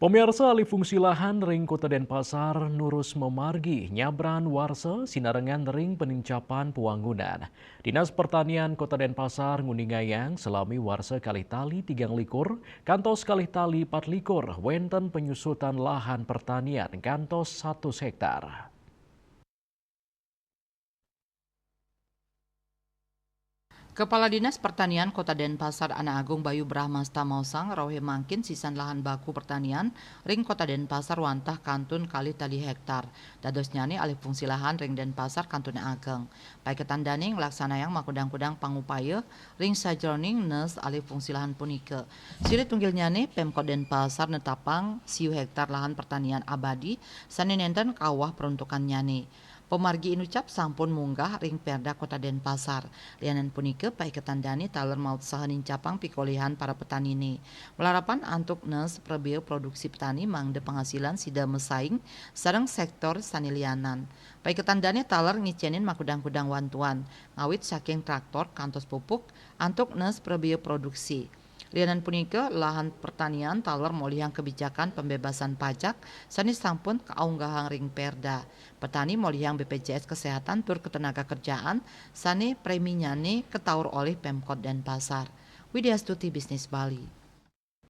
Pemirsa alih fungsi lahan ring Kota Denpasar nurus memargi nyabran warsa sinarengan ring penincapan pewangunan. Dinas Pertanian Kota Denpasar nguningayang selami warsa kalih tali 3 likur, kantos kalih tali 4 likur, wenten penyusutan lahan pertanian kantos 1 hektar. Kepala Dinas Pertanian Kota Denpasar Ana Agung Bayu Brahmasta Mausang raweh mangkin sisan lahan baku pertanian ring Kota Denpasar wantah kantun kali tali hektar. Dados nyani alih fungsi lahan ring Denpasar kantun ageng. Pai ketandani nglaksana yang makudang-kudang pangupaya ring sajroning nes alih fungsi lahan punike. Sile tunggil nyani Pemkot Denpasar netapang 1 hektar lahan pertanian abadi sani nenten kawah peruntukan nyani. Pemargi inucap sampun munggah ring Perda Kota Denpasar. Lianan punike pai ketandani taler maut sahanin capang pikolihan para petani ini. Melarapan antuk nes prebio produksi petani mangde penghasilan sida mesaing sareng sektor sani lianan. Pai ketandani taler ngicenin makudang-kudang wantuan ngawit saking traktor kantos pupuk antuk nes prebio produksi. Lianan punika lahan pertanian taler molihang kebijakan pembebasan pajak sani sampun kaunggahang ring Perda. Petani molihang BPJS Kesehatan tur ketenaga kerjaan sani premi nyane ketaur oleh Pemkot Denpasar. Widya Stuti Bisnis Bali.